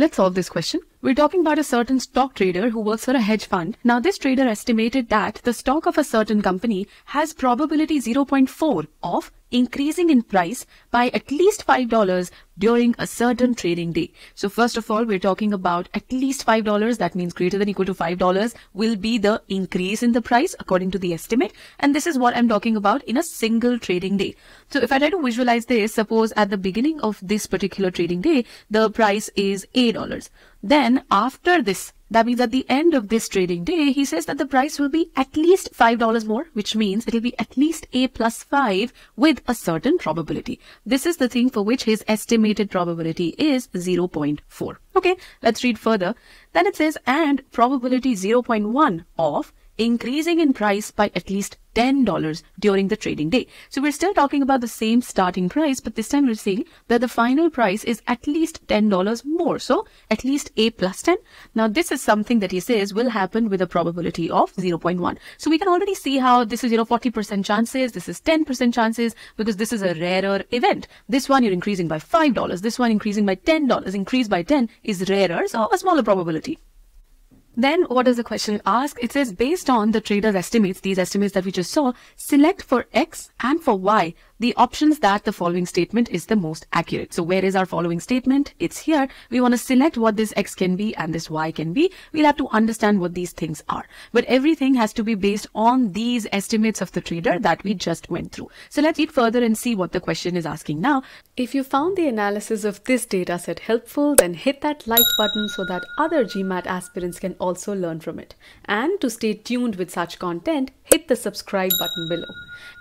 Let's solve this question. We're talking about a certain stock trader who works for a hedge fund. Now, this trader estimated that the stock of a certain company has probability 0.4 of increasing in price by at least $5 during a certain trading day. So first of all, we're talking about at least $5. That means greater than equal to $5 will be the increase in the price according to the estimate. And this is what I'm talking about in a single trading day. So if I try to visualize this, suppose at the beginning of this particular trading day, the price is $8. Then after this, that means at the end of this trading day, he says that the price will be at least $5 more, which means it will be at least A plus 5 with a certain probability. This is the thing for which his estimated probability is 0.4. Okay, let's read further. Then it says, and probability 0.1 of increasing in price by at least $10 during the trading day. So we're still talking about the same starting price, but this time we're saying that the final price is at least $10 more. So at least A plus 10. Now this is something that he says will happen with a probability of 0.1. So we can already see how this is, 40% chances. This is 10% chances because this is a rarer event. This one you're increasing by $5. This one increasing by $10. Increase by 10 is rarer, so a smaller probability. Then what does the question ask? It says, based on the trader's estimates, these estimates that we just saw, select for X and for Y the options that the following statement is the most accurate. So where is our following statement? It's here. We want to select what this X can be and this Y can be. We'll have to understand what these things are. But everything has to be based on these estimates of the trader that we just went through. So let's read further and see what the question is asking now. If you found the analysis of this dataset helpful, then hit that like button so that other GMAT aspirants can also learn from it. And to stay tuned with such content, hit the subscribe button below.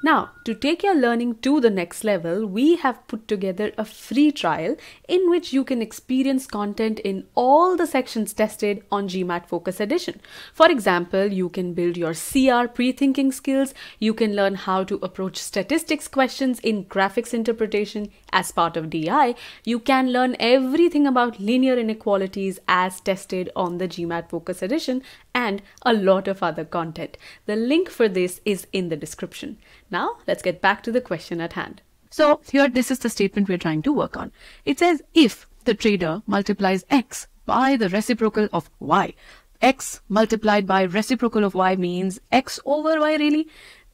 Now, to take your learning to the next level, we have put together a free trial in which you can experience content in all the sections tested on GMAT Focus Edition. For example, you can build your CR pre-thinking skills, you can learn how to approach statistics questions in graphics interpretation as part of DI, you can learn everything about linear inequalities as tested on the GMAT Focus Edition, and a lot of other content. The link for this is in the description. Now, let's get back to the question at hand. So here, this is the statement we're trying to work on. It says, if the trader multiplies X by the reciprocal of Y, X multiplied by reciprocal of Y means X over Y really,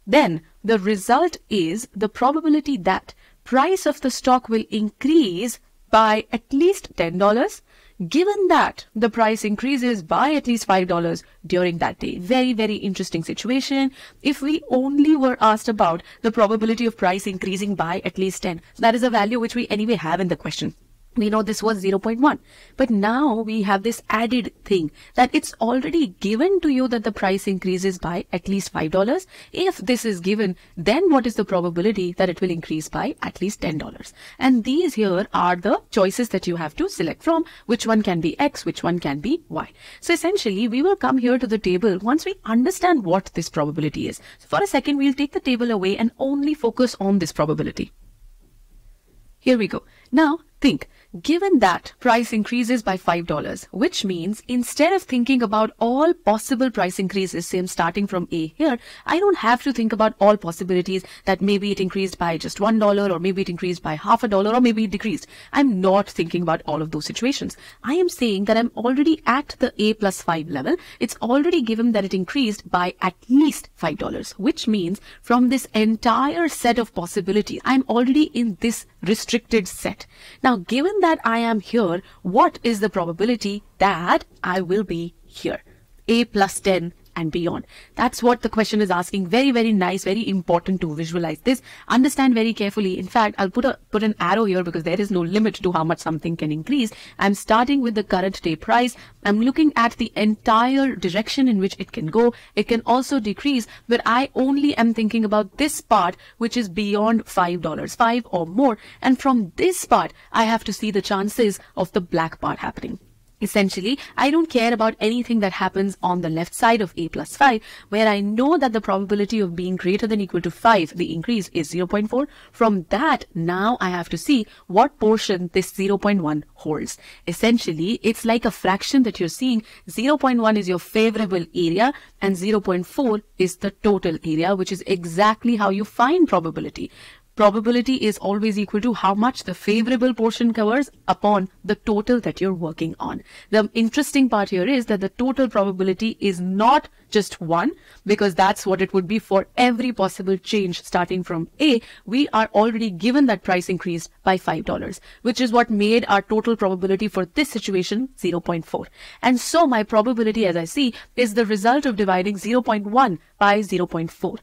then the result is the probability that price of the stock will increase by at least $10, given that the price increases by at least $5 during that day. Very, very interesting situation. If we only were asked about the probability of price increasing by at least 10, that is a value which we anyway have in the question. We know this was 0.1, but now we have this added thing that it's already given to you that the price increases by at least $5. If this is given, then what is the probability that it will increase by at least $10? And these here are the choices that you have to select from. Which one can be X, which one can be Y. So essentially, we will come here to the table once we understand what this probability is. So for a second, we'll take the table away and only focus on this probability. Here we go. Now think, given that price increases by $5, which means instead of thinking about all possible price increases, say I'm starting from A here, I don't have to think about all possibilities that maybe it increased by just $1 or maybe it increased by $0.50 or maybe it decreased. I'm not thinking about all of those situations. I am saying that I'm already at the A plus 5 level. It's already given that it increased by at least $5, which means from this entire set of possibilities, I'm already in this restricted set. Now, given that I am here, what is the probability that I will be here? A plus 10 and beyond. That's what the question is asking. Very, very nice, very important to visualize this. Understand very carefully. In fact, I'll put an arrow here because there is no limit to how much something can increase. I'm starting with the current day price. I'm looking at the entire direction in which it can go. It can also decrease, but I only am thinking about this part, which is beyond $5, 5 or more. And from this part, I have to see the chances of the black part happening. Essentially, I don't care about anything that happens on the left side of A plus 5, where I know that the probability of being greater than equal to 5, the increase is 0.4. From that, now I have to see what portion this 0.1 holds. Essentially, it's like a fraction that you're seeing. 0.1 is your favorable area and 0.4 is the total area, which is exactly how you find probability. probability is always equal to how much the favorable portion covers upon the total that you're working on. The interesting part here is that the total probability is not just 1, because that's what it would be for every possible change starting from A. We are already given that price increased by $5, which is what made our total probability for this situation 0.4. And so my probability, as I see, is the result of dividing 0.1 by 0.4.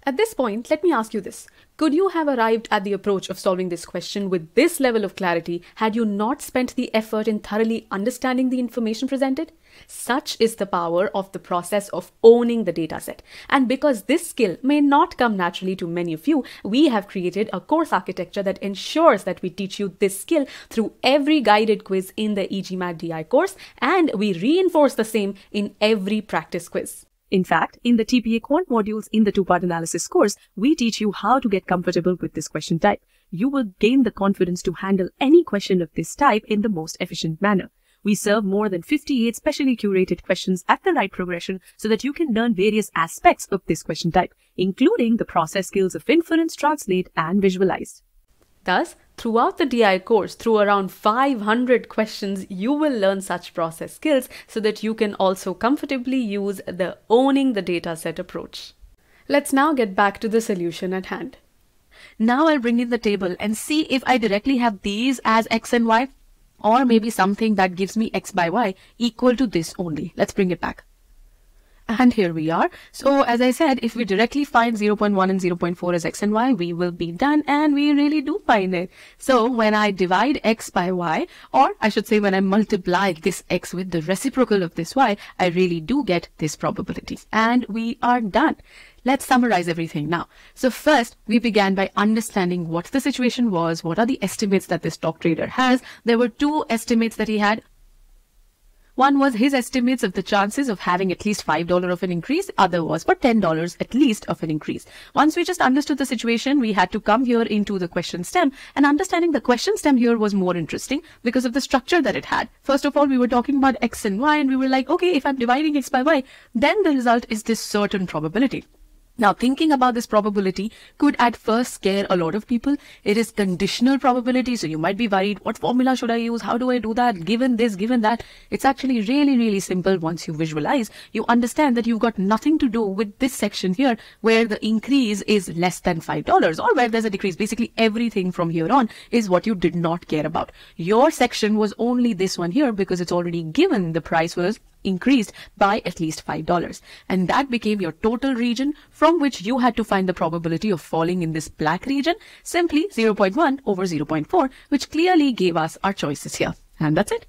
At this point, let me ask you this. Could you have arrived at the approach of solving this question with this level of clarity had you not spent the effort in thoroughly understanding the information presented? Such is the power of the process of owning the dataset. And because this skill may not come naturally to many of you, we have created a course architecture that ensures that we teach you this skill through every guided quiz in the eGMAT DI course, and we reinforce the same in every practice quiz. In fact, in the TPA Quant modules in the two-part analysis course, we teach you how to get comfortable with this question type. You will gain the confidence to handle any question of this type in the most efficient manner. We serve more than 58 specially curated questions at the right progression so that you can learn various aspects of this question type, including the process skills of inference, translate, and visualize. Thus, throughout the DI course, through around 500 questions, you will learn such process skills so that you can also comfortably use the owning the dataset approach. Let's now get back to the solution at hand. Now I'll bring in the table and see if I directly have these as x and y, or maybe something that gives me x by y equal to this only. Let's bring it back. And here we are. So as I said, if we directly find 0.1 and 0.4 as x and y, we will be done, and we really do find it. So when I divide x by y, or I should say when I multiply this x with the reciprocal of this y, I really do get this probability. And we are done. Let's summarize everything now. So first, we began by understanding what the situation was, what are the estimates that this stock trader has. There were two estimates that he had. One was his estimates of the chances of having at least $5 of an increase. Other was for $10 at least of an increase. Once we just understood the situation, we had to come here into the question stem, and understanding the question stem here was more interesting because of the structure that it had. First of all, we were talking about x and y, and we were like, okay, if I'm dividing x by y, then the result is this certain probability. Now, thinking about this probability could at first scare a lot of people. It is conditional probability, so you might be worried, what formula should I use? How do I do that? Given this, given that. It's actually really, really simple once you visualize. You understand that you've got nothing to do with this section here where the increase is less than $5 or where there's a decrease. Basically, everything from here on is what you did not care about. Your section was only this one here because it's already given the price was increased by at least $5, and that became your total region from which you had to find the probability of falling in this black region, simply 0.1 over 0.4, which clearly gave us our choices here. And that's it.